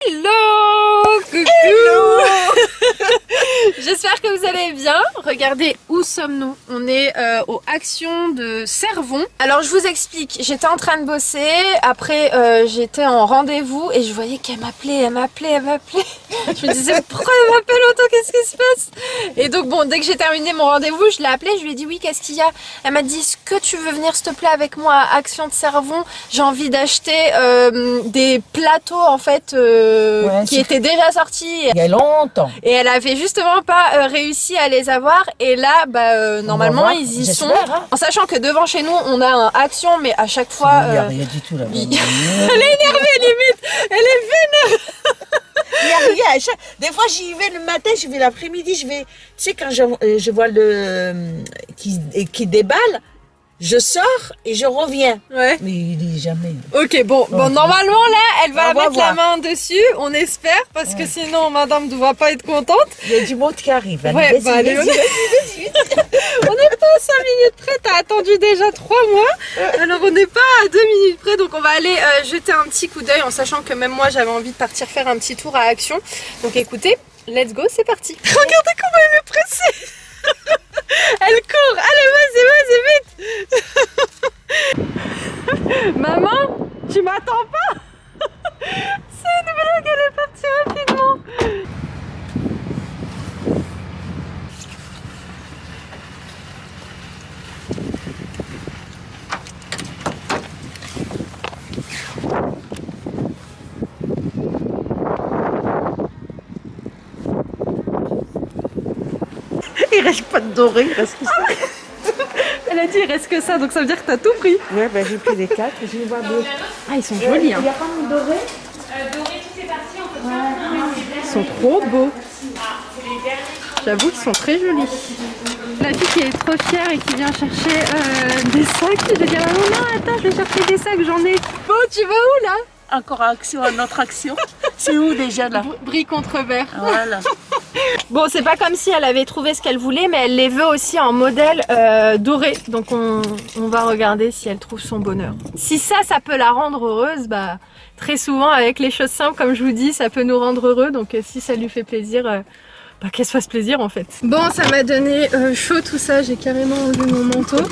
Hello! Coucou! Hello! J'espère que vous allez bien. Regardez, où sommes-nous? On est aux Actions de Servon. Alors je vous explique, j'étais en train de bosser, après j'étais en rendez-vous et je voyais qu'elle m'appelait, elle m'appelait. Je me disais pourquoi elle m'appelle autant, qu'est-ce qui se passe? Et donc bon, dès que j'ai terminé mon rendez-vous, je l'ai appelée, je lui ai dit oui, qu'est-ce qu'il y a? Elle m'a dit, est-ce que tu veux venir s'il te plaît avec moi à Actions de Servon? J'ai envie d'acheter des plateaux en fait qui étaient déjà sortis. Il y a longtemps. Et elle avait justement pas réussi à les avoir. Et là, normalement, ils y sont. Hein. En sachant que devant chez nous, on a un Action, mais à chaque fois... Il n'y a rien du tout là. Elle est énervée limite. Elle est vénère. Il n'y a rien. Des fois, j'y vais le matin, j'y vais l'après-midi, je vais... Tu sais, quand je vois le... qui déballe, je sors et je reviens. Ouais. Mais il dit jamais. Ok, bon, normalement là, elle va mettre voir. la main dessus, on espère, parce que sinon madame ne va pas être contente. Il y a du monde qui arrive. Allez, Ouais, vas-y. On n'est pas à 5 minutes près, t'as attendu déjà 3 mois, alors on n'est pas à 2 minutes près, donc on va aller jeter un petit coup d'œil en sachant que même moi j'avais envie de partir faire un petit tour à Action. Donc écoutez, let's go, c'est parti. Regardez comment elle est pressée. Elle court, allez vas-y, vite. Maman, tu m'attends pas? C'est une blague, elle est partie rapidement. Il reste pas de doré, parce que ça. Elle a dit il reste que ça, donc ça veut dire que t'as tout pris. Ouais, ben j'ai pris les 4, je vais voir d'autres. Ah, ils sont jolis, hein. Il n'y a pas mon doré? Doré, tout est parti, on peut faire. Ils sont trop beaux. J'avoue qu'ils sont très jolis. La fille qui est trop fière et qui vient chercher des sacs, je vais dire oh non, attends, je vais chercher des sacs, j'en ai. Bon, tu vas où là? Encore Action, notre Action. C'est où déjà là? Brie contre verre. Voilà. Bon, c'est pas comme si elle avait trouvé ce qu'elle voulait, mais elle les veut aussi en modèle doré. Donc on va regarder si elle trouve son bonheur. Si ça peut la rendre heureuse, bah très souvent avec les choses simples, comme je vous dis, ça peut nous rendre heureux. Donc si ça lui fait plaisir, qu'elle se fasse plaisir en fait. Bon, ça m'a donné chaud tout ça, j'ai carrément enlevé mon manteau.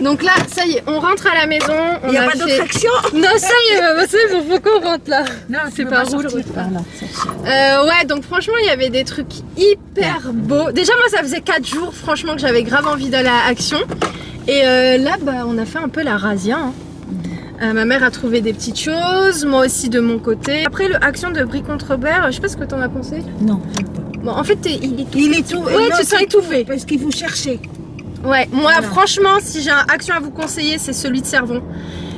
Donc là, ça y est, on rentre à la maison. Il n'y a pas d'autre Action? Non, ça y est, c'est bon, faut qu'on rentre là. Non, c'est pas rouge. Ouais, donc franchement, il y avait des trucs hyper beaux. Déjà, moi, ça faisait 4 jours, franchement, que j'avais grave envie d'aller à Action. Et là, on a fait un peu la razzia. Hein. Ma mère a trouvé des petites choses, moi aussi de mon côté. Après, le Action de Brie contre Berre, je sais pas ce que t'en as pensé. Non, j'aime pas. Bon, en fait, il est tout. Il est tout. Ouais, tu sens étouffé. Parce qu'il faut chercher. Ouais, moi franchement, si j'ai un Action à vous conseiller, c'est celui de Servon.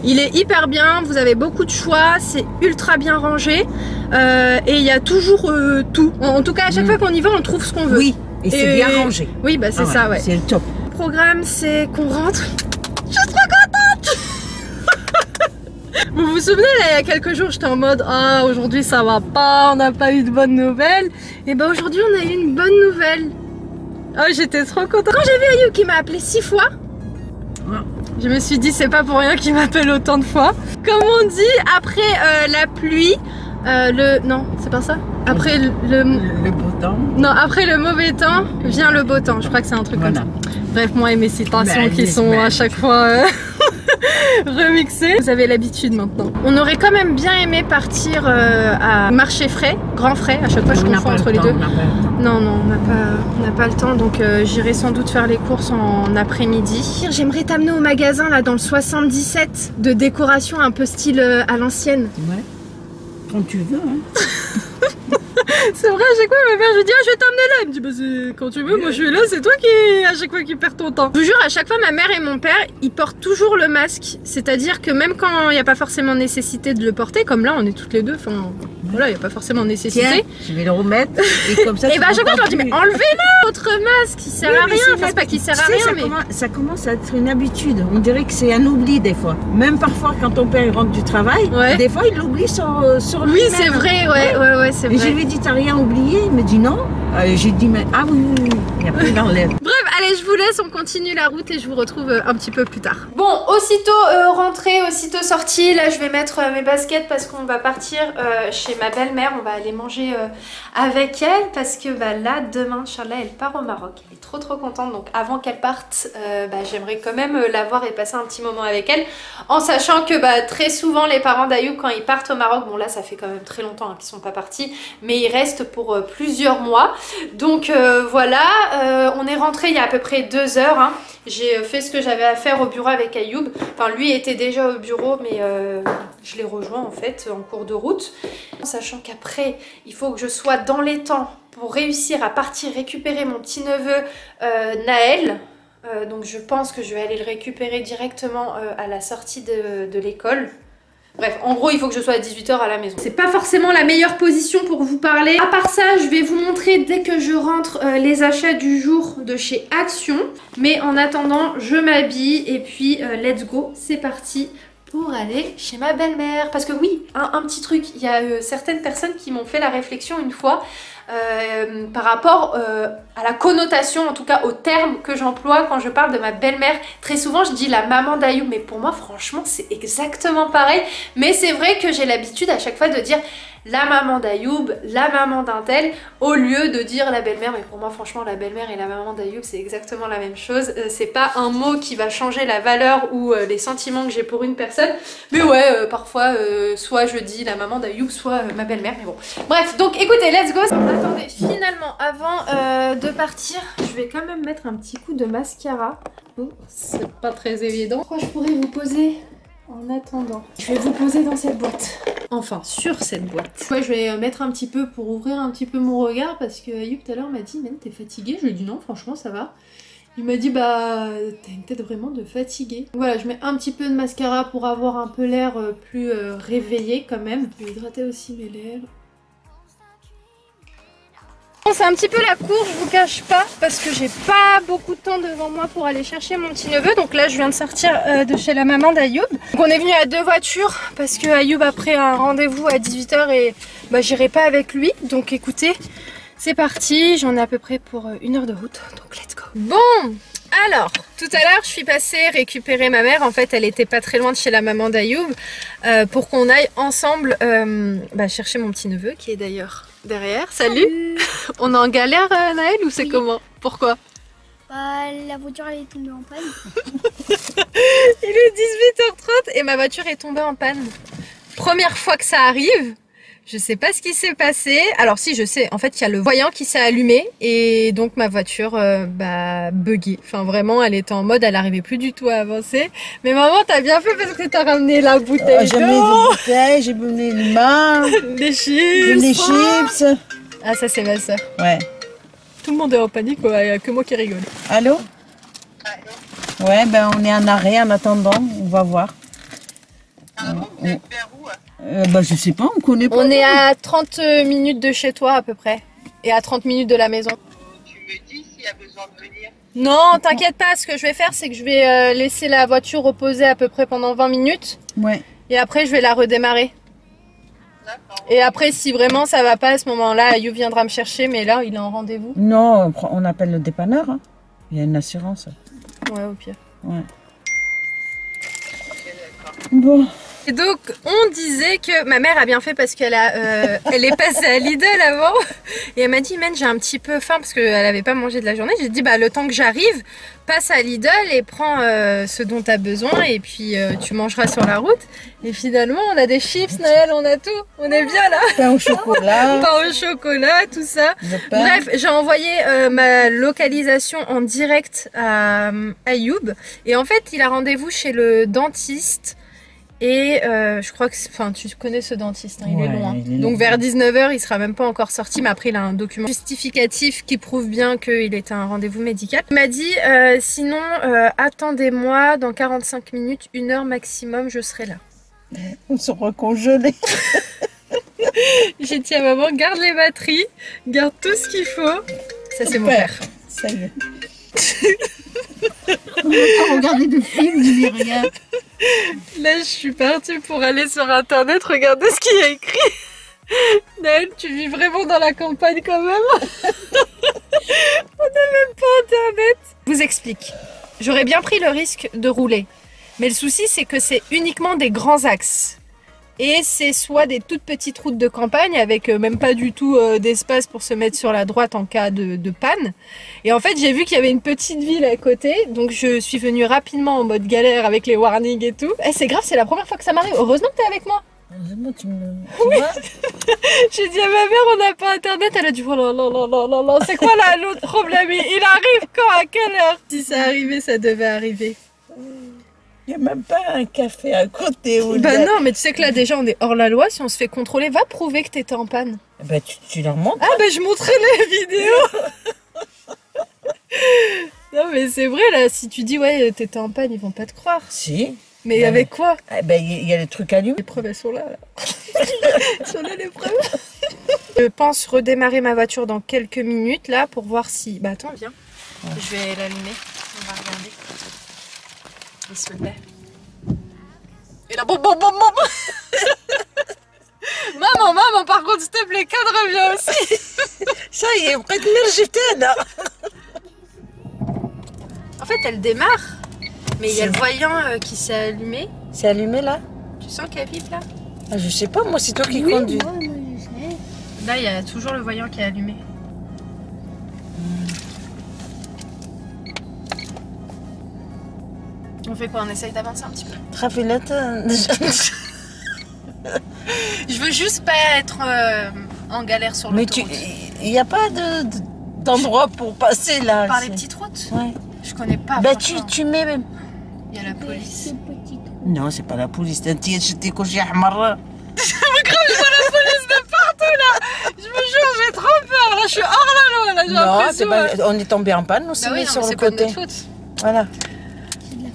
Il est hyper bien, vous avez beaucoup de choix, c'est ultra bien rangé et il y a toujours tout. En tout cas, à chaque fois qu'on y va, on trouve ce qu'on veut. Oui, et c'est bien rangé. Oui, bah c'est ça, ouais. C'est le top. Le programme, c'est qu'on rentre. Je suis trop contente. Vous vous souvenez, là, il y a quelques jours, j'étais en mode ah, aujourd'hui ça va pas, on n'a pas eu de bonnes nouvelles. Et bah aujourd'hui, on a eu une bonne nouvelle. Oh, j'étais trop contente. Quand j'ai vu Ayou qui m'a appelé 6 fois, je me suis dit c'est pas pour rien qu'il m'appelle autant de fois. Comme on dit, après la pluie, non, c'est pas ça. Après le beau temps. Non, après le mauvais temps vient le beau temps. Je crois que c'est un truc comme ça. Bref, moi et mes citations qui sont à chaque fois remixées. Vous avez l'habitude maintenant. On aurait quand même bien aimé partir à Marché Frais, Grand Frais. À chaque fois, je confonds entre les deux. Non, on n'a pas le temps. Donc, j'irai sans doute faire les courses en après-midi. J'aimerais t'amener au magasin là dans le 77 de décoration un peu style à l'ancienne. Ouais. Quand tu veux. Hein. C'est vrai, à chaque fois ma mère je dis ah, je vais t'emmener là. Elle me dit bah c'est quand tu veux, moi je suis là, c'est toi qui à chaque fois qui perds ton temps. Je vous jure, à chaque fois ma mère et mon père ils portent toujours le masque. C'est-à-dire que même quand il n'y a pas forcément nécessité de le porter, comme là on est toutes les deux, enfin voilà, il n'y a pas forcément nécessité. Tiens, je vais le remettre et comme ça. Et bah à chaque fois je leur dis mais enlevez-le votre masque, il sert à rien. Enfin c'est pas qu'il sert à rien mais. Ça commence à être une habitude. On dirait que c'est un oubli des fois. Même parfois quand ton père rentre du travail, des fois il l'oublie sur lui. Oui c'est vrai, ouais c'est vrai. Et je lui ai dit t'as rien oublié? Il me dit non. J'ai dit, mais ah oui, oui, oui, il n'y a plus dans l'air. Bref, allez, je vous laisse, on continue la route et je vous retrouve un petit peu plus tard. Bon, aussitôt rentrée, aussitôt sortie, là je vais mettre mes baskets parce qu'on va partir chez ma belle-mère, on va aller manger avec elle parce que bah, là, demain, Inch'Allah, elle part au Maroc. Elle est trop contente, donc avant qu'elle parte, j'aimerais quand même la voir et passer un petit moment avec elle, en sachant que bah, très souvent les parents d'Ayoub, quand ils partent au Maroc, bon là ça fait quand même très longtemps hein, qu'ils sont pas partis, mais ils restent pour plusieurs mois. Donc voilà, on est rentré il y a à peu près 2 heures. Hein. J'ai fait ce que j'avais à faire au bureau avec Ayoub. Enfin, lui était déjà au bureau, mais je l'ai rejoint en fait en cours de route. Sachant qu'après, il faut que je sois dans les temps pour réussir à partir récupérer mon petit neveu Naël. Donc je pense que je vais aller le récupérer directement à la sortie de l'école. Bref, en gros, il faut que je sois à 18 h à la maison. C'est pas forcément la meilleure position pour vous parler. À part ça, je vais vous montrer dès que je rentre les achats du jour de chez Action. Mais en attendant, je m'habille et puis let's go, c'est parti pour aller chez ma belle-mère. Parce que oui, un petit truc, il y a certaines personnes qui m'ont fait la réflexion une fois par rapport à la connotation, en tout cas au terme que j'emploie quand je parle de ma belle-mère. Très souvent je dis la maman d'Ayoub, mais pour moi franchement c'est exactement pareil. Mais c'est vrai que j'ai l'habitude à chaque fois de dire la maman d'Ayoub, la maman d'un tel, au lieu de dire la belle-mère. Mais pour moi franchement la belle-mère et la maman d'Ayoub c'est exactement la même chose. C'est pas un mot qui va changer la valeur ou les sentiments que j'ai pour une personne. Mais ouais, parfois soit je dis la maman d'Ayoub, soit ma belle-mère, mais bon. Bref, donc écoutez, let's go. Attendez, finalement avant de partir, je vais quand même mettre un petit coup de mascara. Oh, c'est pas très évident. Quoi je pourrais vous poser en attendant? Je vais vous poser dans cette boîte. Enfin, sur cette boîte. Ouais, je vais mettre un petit peu pour ouvrir un petit peu mon regard parce que Ayoub tout à l'heure m'a dit « Même t'es fatiguée ?» Je lui ai dit « Non, franchement, ça va. » Il m'a dit « Bah, t'as une tête vraiment de fatiguée. » Voilà, je mets un petit peu de mascara pour avoir un peu l'air plus réveillé quand même. Je vais hydrater aussi mes lèvres. Bon, c'est un petit peu la course, je vous cache pas, parce que j'ai pas beaucoup de temps devant moi pour aller chercher mon petit neveu. Donc là, je viens de sortir de chez la maman d'Ayoub. Donc on est venu à 2 voitures parce que Ayoub a pris un rendez-vous à 18 h et bah, j'irai pas avec lui. Donc écoutez, c'est parti, j'en ai à peu près pour 1 heure de route, donc let's go. Bon, alors, tout à l'heure, je suis passée récupérer ma mère. En fait, elle était pas très loin de chez la maman d'Ayoub pour qu'on aille ensemble chercher mon petit neveu qui est d'ailleurs derrière. Salut. On est en galère, Naël, ou c'est comment? Pourquoi? Bah, la voiture elle est tombée en panne. Il est 18 h 30 et ma voiture est tombée en panne. Première fois que ça arrive. Je sais pas ce qui s'est passé. Alors si, je sais. En fait, il y a le voyant qui s'est allumé et donc ma voiture buggée. Enfin vraiment, elle était en mode, elle arrivait plus du tout à avancer. Mais maman, t'as bien fait parce que t'as ramené la bouteille J'ai amené des bouteilles, j'ai amené le main, les chips. les chips. Ah ça c'est ma soeur. Ouais. Tout le monde est en panique, il n'y a que moi qui rigole. Allô? Ouais, ben on est en arrêt en attendant, on va voir. Ah bon, vous êtes vers où? Je sais pas, on connaît pas. On est à 30 minutes de chez toi à peu près. Et à 30 minutes de la maison. Tu me dis s'il y a besoin de venir. Non, t'inquiète pas, ce que je vais faire c'est que je vais laisser la voiture reposer à peu près pendant 20 minutes. Ouais. Et après je vais la redémarrer. D'accord. Et après si vraiment ça va pas à ce moment-là, Ayoub viendra me chercher, mais là il est en rendez-vous. Non, on appelle le dépanneur. Hein. Il y a une assurance. Ouais, au pire. Ouais. Bon. Et donc on disait que ma mère a bien fait parce qu'elle elle est passée à Lidl avant et elle m'a dit Man, j'ai un petit peu faim parce qu'elle avait pas mangé de la journée. J'ai dit bah le temps que j'arrive, passe à Lidl et prends ce dont tu as besoin et puis tu mangeras sur la route. Et finalement on a des chips, Naël, on a tout, on est bien là. Pain au chocolat. Pain au chocolat, tout ça. Bref, j'ai envoyé ma localisation en direct à Ayoub et en fait il a rendez-vous chez le dentiste. Et je crois que, enfin, tu connais ce dentiste, hein, il est loin. Donc vers 19 h, il sera même pas encore sorti, mais après il a un document justificatif qui prouve bien qu'il est à un rendez-vous médical. Il m'a dit, sinon, attendez-moi, dans 45 minutes, 1 heure maximum, je serai là. On sera congelés. J'ai dit à maman, garde les batteries, garde tout ce qu'il faut. Ça c'est mon père. Ça y est. On va pas regarder de films ni rien. Là, je suis partie pour aller sur internet regarder ce qu'il y a écrit. Naël, tu vis vraiment dans la campagne quand même. On n'a même pas internet. Je vous explique. J'aurais bien pris le risque de rouler. Mais le souci, c'est que c'est uniquement des grands axes. Et c'est soit des toutes petites routes de campagne avec même pas du tout d'espace pour se mettre sur la droite en cas de panne. Et en fait, j'ai vu qu'il y avait une petite ville à côté. Donc je suis venue rapidement en mode galère avec les warnings et tout. Et c'est grave, c'est la première fois que ça m'arrive. Heureusement que t'es avec moi. Heureusement, tu vois. J'ai dit à ma mère, on n'a pas internet. Elle a dit, oh là là là là là là, c'est quoi là l'autre problème? Il arrive quand? À quelle heure? Si ça arrivait, ça devait arriver. Il n'y a même pas un café à côté. Bah non, mais tu sais que là déjà on est hors la loi. Si on se fait contrôler, va prouver que t'étais en panne. Bah tu leur montres. Ah bah je montrais les vidéos. Non mais c'est vrai là, si tu dis ouais t'étais en panne, ils vont pas te croire. Si. Mais avec quoi? Ben il y a les trucs à lui. Les preuves elles sont là. Elles sont là les preuves. Je pense redémarrer ma voiture dans quelques minutes là pour voir si... Bah attends viens, je vais l'allumer, on va regarder. Bismillah. Et là, bon. Maman, par contre, s'il te plaît, cadre bien aussi. Ça y est, prête là. En fait, elle démarre. Mais il y a le voyant qui s'est allumé. C'est allumé là? Tu sens qu'elle vibre là? Ah, je sais pas, moi c'est toi qui conduis. Moi, je sais. Là, il y a toujours le voyant qui est allumé. On fait quoi? On essaye d'avancer un petit peu. Je veux juste pas être en galère sur l'autoroute. Mais il n'y a pas d'endroit pour passer là. Par les petites routes? Ouais. Je connais pas. Bah tu mets même. Il y a la police. C'est petit. Non, c'est pas la police. J'étais couché à Hamara. Je vois la police de partout là. Je me jure, j'ai trop peur. Là, je suis hors la loi. Là, j'ai Non, l'impression. on est tombé en panne, on s'est Bah oui, mis non, sur mais le c'est pas de côté. notre faute. Voilà. C'est de la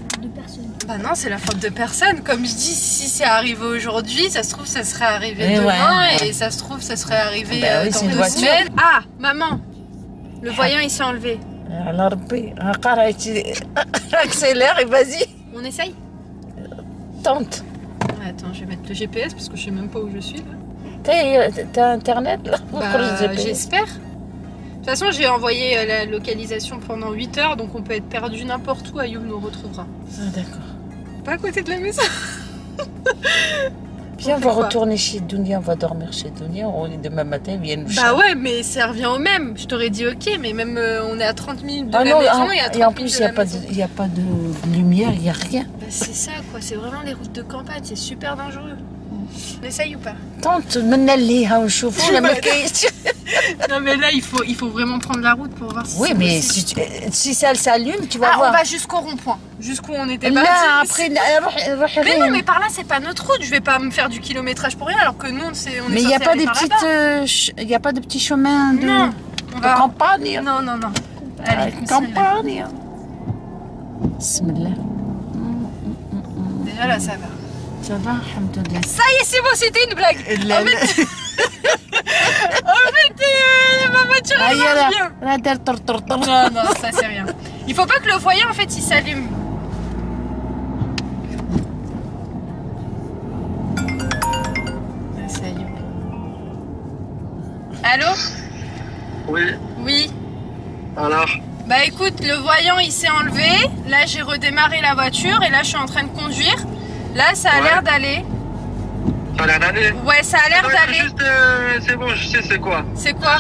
faute de personne. Bah non, c'est la faute de personne. Comme je dis, si c'est arrivé aujourd'hui, ça se trouve, ça serait arrivé Et demain. ouais. Et ça se trouve, ça serait arrivé Bah oui, dans c'est une 2 voiture. semaines. Ah, maman, le voyant il s'est enlevé. Alors, accélère et vas-y, On essaye? tente. Ouais, attends, je vais mettre le GPS parce que je sais même pas où je suis là. T'as internet là? Bah, j'espère. De toute façon, j'ai envoyé la localisation pendant 8 heures, donc on peut être perdu n'importe où. Ayoub nous retrouvera. Ah, d'accord. Pas à côté de la maison. Viens, on fait va quoi? retourner chez Dounia, on va dormir chez Dounia. On est demain matin, ils viennent nous Bah chercher. ouais, mais ça revient au même. Je t'aurais dit ok, mais même on est à 30 minutes de la non, maison et à 30 et en minutes plus, de il la n'y maison. a pas de lumière, il n'y a rien. Bah c'est ça quoi, c'est vraiment les routes de campagne, c'est super dangereux. On essaye ou pas? Tente, منليها ونشوفوا لا ما كاينش. Non mais là il faut vraiment prendre la route pour voir si Oui, c'est mais possible. si ça s'allume, tu vas Ah, voir. on va jusqu'au rond-point, jusqu'où on était Là, parti. après, روح Mais non, rien. mais par là c'est pas notre route, je vais pas me faire du kilométrage pour rien alors que nous on est Mais il n'y a censé pas aller des par petites, là-bas. il y a pas de petits chemins de, Non, on de va... campagne. Non, non, non. Allez, bismillah. Campagne. Bismillah. Déjà là ça va. Ça va, alhamdoulilah. Ça y est, c'est bon, c'était une blague. En fait, ma voiture elle marche bien. Là, دار طر. Non, non, ça c'est rien. Il faut pas que le voyant en fait il s'allume. Ah, ça y est. Allô? Oui, Oui. alors Bah écoute, le voyant il s'est enlevé. Là j'ai redémarré la voiture et là je suis en train de conduire. Là ça a Ouais. l'air d'aller. ça a l'air d'aller. Ouais, ça a l'air Ça doit être d'aller. juste, c'est bon, je sais c'est quoi. C'est quoi?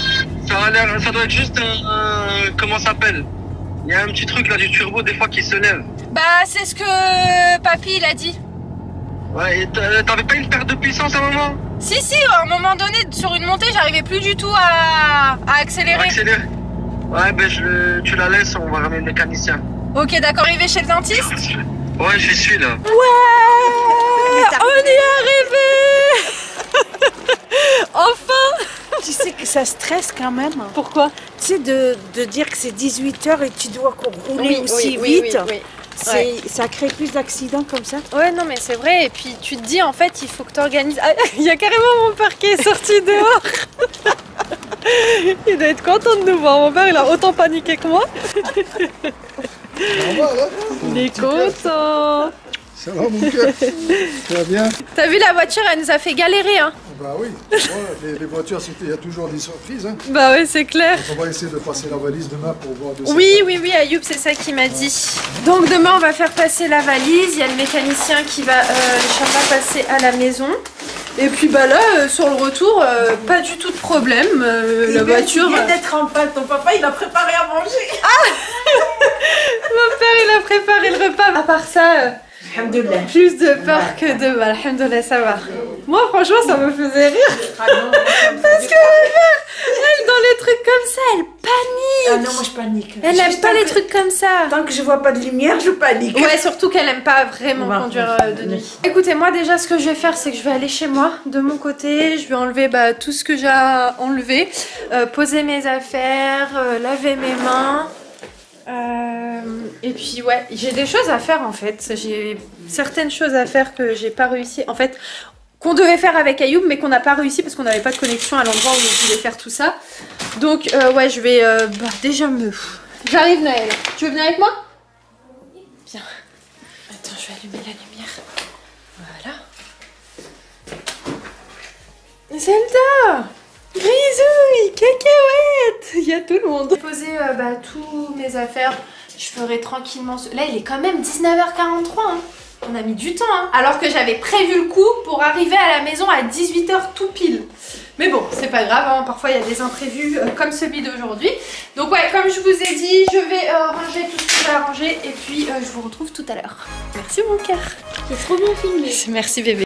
Ça doit être juste comment ça s'appelle? Il y a un petit truc là du turbo des fois qui se lève. Bah c'est ce que papy il a dit. Ouais, et t'avais pas une perte de puissance à un moment? Si, si, à un moment donné, sur une montée, j'arrivais plus du tout à accélérer. Accélère. Ouais, ben tu la laisses, on va ramener le mécanicien. Ok, d'accord, arrivé chez le dentiste? Ouais, je suis là. Ouais, on y est arrivé. Enfin. Tu sais que ça stresse quand même. Pourquoi? Tu sais, de dire que c'est 18h et que tu dois rouler aussi vite. Ça crée plus d'accidents comme ça. Ouais, non, mais c'est vrai. Et puis tu te dis, en fait, il faut que tu organises. Ah, il y a carrément mon père qui est sorti dehors. Il doit être content de nous voir. Mon père, il a autant paniqué que moi. Il est content. Ça va mon cœur? Ça va bien? T'as vu, la voiture, elle nous a fait galérer, hein. Bah oui, moi, les voitures, il y a toujours des surprises. Hein. Bah ouais, c'est clair. On va essayer de passer la valise demain pour voir de Oui, Ayoub, c'est ça qu'il m'a dit. Donc demain, on va faire passer la valise. Il y a le mécanicien qui va, Inch'Allah, passer à la maison. Et puis bah là, sur le retour, pas du tout de problème. La voiture... Il vient d'être en panne. Ton papa, il a préparé à manger. Mon père, il a préparé le repas. À part ça... Alhamdoulilah. Plus de peur que de mal. Alhamdoulilah, ça va. Moi, franchement, ça me faisait rire. Ah non, Parce que elle, dans les trucs comme ça, elle panique. ah non, moi je panique. Elle aime pas les trucs comme ça. Tant que je vois pas de lumière, je panique. Ouais, surtout qu'elle aime pas vraiment conduire de nuit. Écoutez, moi déjà, ce que je vais faire, c'est que je vais aller chez moi, de mon côté. Je vais enlever tout ce que j'ai à enlever, poser mes affaires, laver mes mains. Et puis ouais, j'ai des choses à faire en fait. J'ai certaines choses à faire que j'ai pas réussi. En fait, qu'on devait faire avec Ayoub, mais qu'on n'a pas réussi parce qu'on n'avait pas de connexion à l'endroit où on voulait faire tout ça. Donc ouais, je vais déjà me... J'arrive, Noël. Tu veux venir avec moi? Bien. Attends, je vais allumer la lumière. Voilà. Zelda! Grisouille, cacahuète, il y a tout le monde. J'ai posé tous mes affaires, je ferai tranquillement... Là il est quand même 19h43, hein. On a mis du temps, hein. Alors que j'avais prévu le coup pour arriver à la maison à 18h tout pile. Mais bon, c'est pas grave, hein. Parfois il y a des imprévus comme celui d'aujourd'hui. Donc ouais, comme je vous ai dit, je vais ranger tout ce que j'ai à ranger et puis je vous retrouve tout à l'heure. Merci mon cœur. C'est trop bien filmé. Merci bébé.